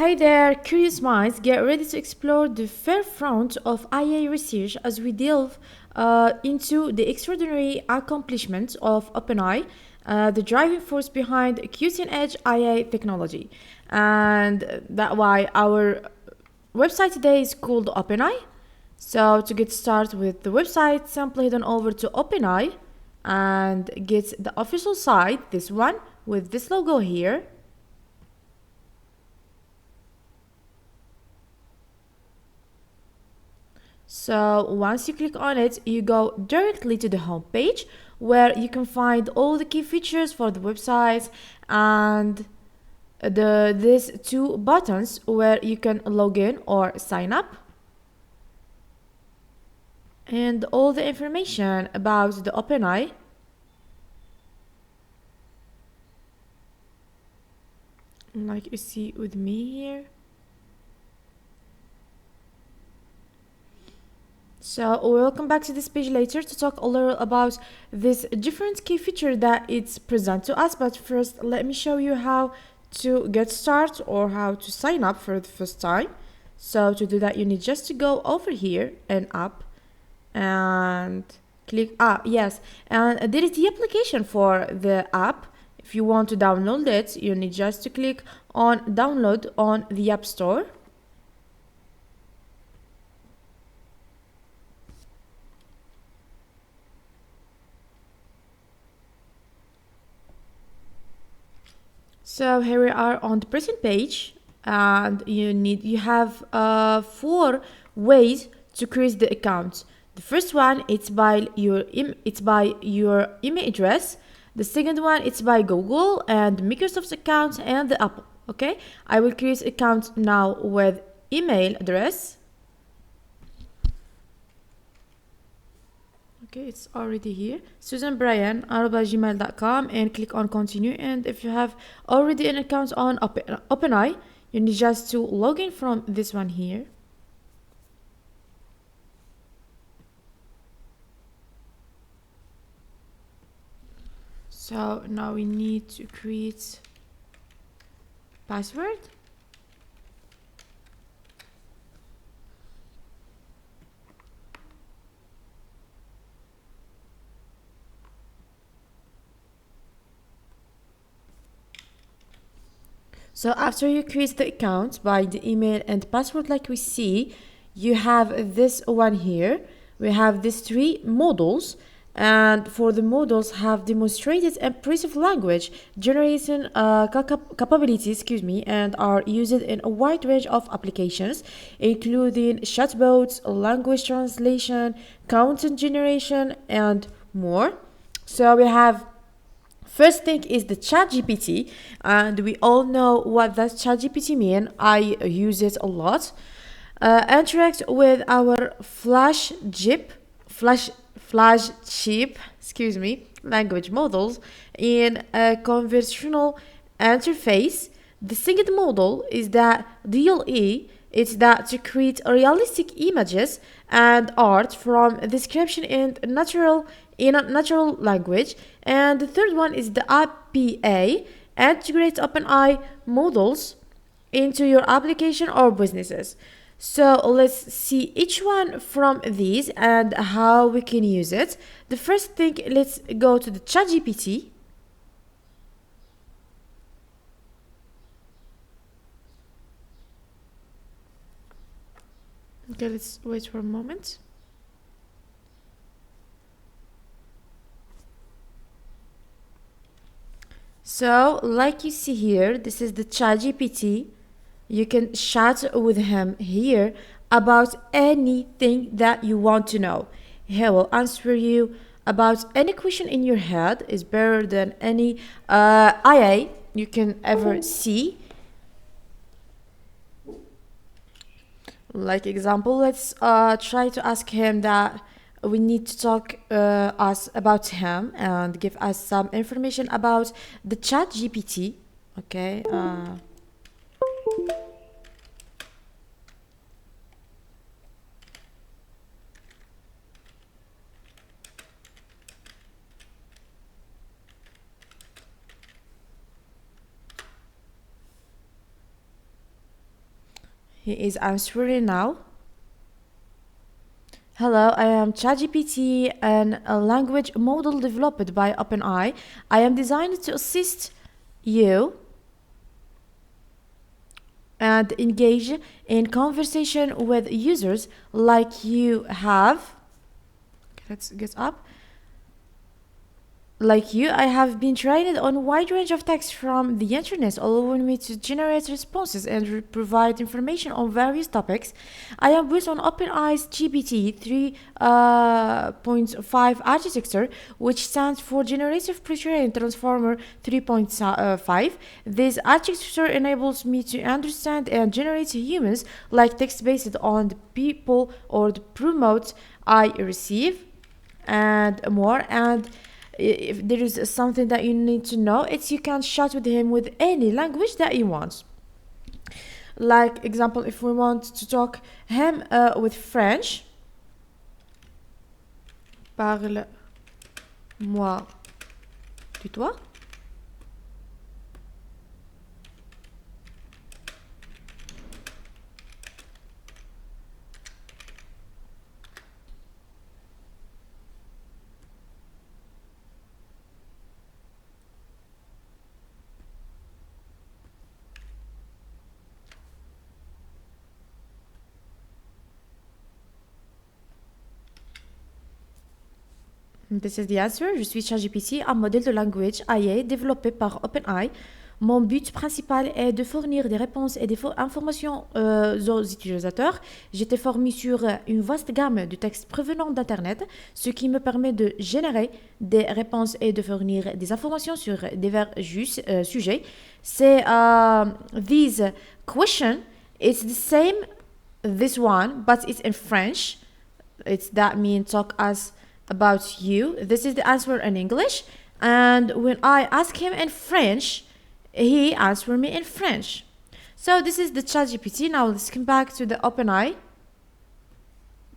Hey there, curious minds, get ready to explore the fair front of IA research as we delve into the extraordinary accomplishments of OpenAI, the driving force behind cutting-edge IA technology. And that's why our website today is called OpenAI. So to get started with the website, simply head on over to OpenAI and get the official site, this one, with this logo here. So once you click on it, you go directly to the home page where you can find all the key features for the website and these two buttons where you can log in or sign up and all the information about the OpenAI. Like you see with me here. So we'll come back to this page later to talk a little about this different key feature that it's present to us. But first, let me show you how to get started or how to sign up for the first time. So to do that, you need just to go over here and up and click, yes, and there is the application for the app. If you want to download it, you need just to click on download on the App Store. So here we are on the present page, and you have 4 ways to create the account. The first one it's by your email address. The second one it's by Google and Microsoft's account and the Apple. Okay, I will create account now with email address. Okay, it's already here. SusanBryan@gmail.com and click on continue. And if you have already an account on OpenAI, you need just to log in from this one here. So now we need to create password. So after you create the account by the email and password like we see, you have this one here. We have these 3 models, and for the models have demonstrated impressive language generation capabilities, and are used in a wide range of applications, including chatbots, language translation, content generation, and more. So we have first thing is the ChatGPT, and we all know what that ChatGPT mean. I use it a lot. Interact with our flagship, language models in a conversational interface. The second model is that DLE. It's that to create realistic images and art from description in a natural language. And the third one is the APA, integrate OpenAI models into your application or businesses. So let's see each one from these and how we can use it. The first thing, let's go to the ChatGPT. Okay, let's wait for a moment. So, like you see here, this is the ChatGPT. You can chat with him here about anything that you want to know. He will answer you about any question in your head. Is better than any IA you can ever see. Like example, let's try to ask him that we need to talk us about him and give us some information about the chat GPT. Okay. He is answering now. Hello, I am ChatGPT, a language model developed by OpenAI. I am designed to assist you and engage in conversation with users like you have. Let's get up. Like you, I have been trained on a wide range of texts from the internet, allowing me to generate responses and provide information on various topics. I am based on OpenAI's GPT 3.5 architecture, which stands for Generative Pre-trained Transformer 3.5. This architecture enables me to understand and generate humans like text based on the people or the promotes I receive and more. And if there is something that you need to know, it's you can chat with him with any language that you want. Like example, if we want to talk him with French, parle-moi de toi. This is the answer. Je suis ChatGPT, un modèle de language AI développé par OpenAI. Mon but principal est de fournir des réponses et des informations aux utilisateurs. J'étais formé sur une vaste gamme de textes provenant d'Internet, ce qui me permet de générer des réponses et de fournir des informations sur divers sujets. C'est this question. It's the same this one, but it's in French. That means talk as about you. This is the answer in English, and when I ask him in French, he answered me in French. So this is the ChatGPT. Now let's come back to the OpenAI.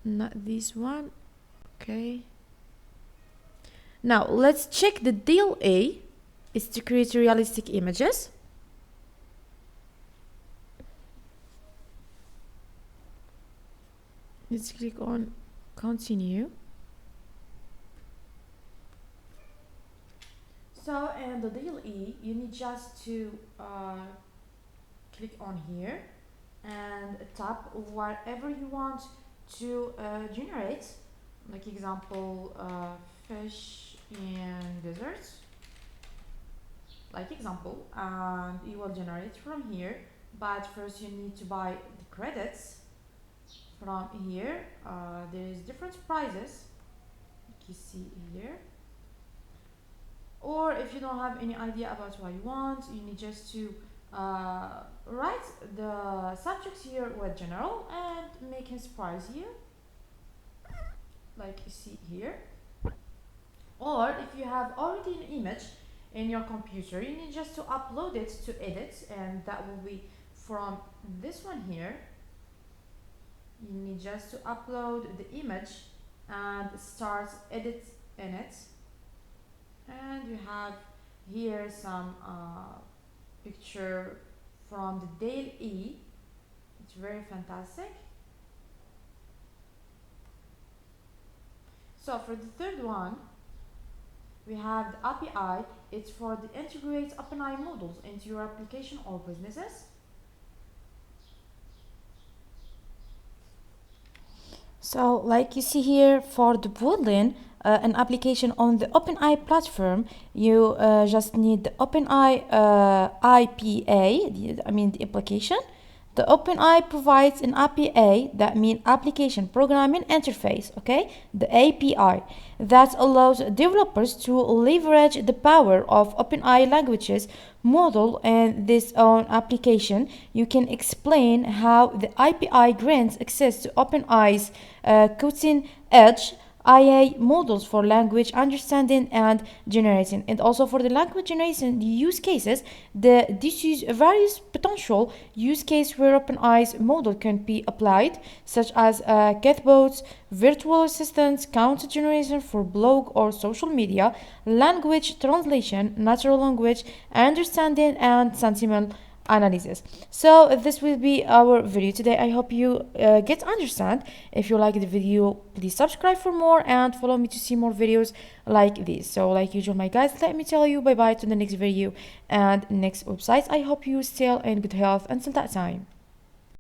Not this one. Okay. Now let's check the deal A. It's to create realistic images. Let's click on continue. So, and the deal E, you need just to click on here and tap whatever you want to generate. Like example, fish in desert. Like example, and you will generate from here. But first you need to buy the credits from here. There is different prices, like you see here. Or if you don't have any idea about what you want, you need just to write the subjects here with general and make him surprise you, like you see here. Or if you have already an image in your computer, you need just to upload it to edit, and that will be from this one here. You need just to upload the image and start edit in it. And you have here some picture from the Dale E. It's very fantastic. So for the third one, we have the API. It's for the integrate OpenAI models into your application or businesses. So like you see here for the Boolean, an application on the OpenAI platform, you just need the OpenAI IPA, the application. The OpenAI provides an API, that means application programming interface, okay? The API that allows developers to leverage the power of OpenAI languages model and this own application. You can explain how the API grants access to OpenAI's cutting edge IA models for language understanding and generating, and also for the language generation use cases. This is various potential use case where OpenAI's model can be applied, such as chatbots, virtual assistants, content generation for blog or social media, language translation, natural language understanding, and sentiment analysis. So this will be our video today. I hope you get understand. If you like the video, please subscribe for more and follow me to see more videos like this. So like usual, my guys, let me tell you bye bye to the next video and next website. I hope you still in good health until that time.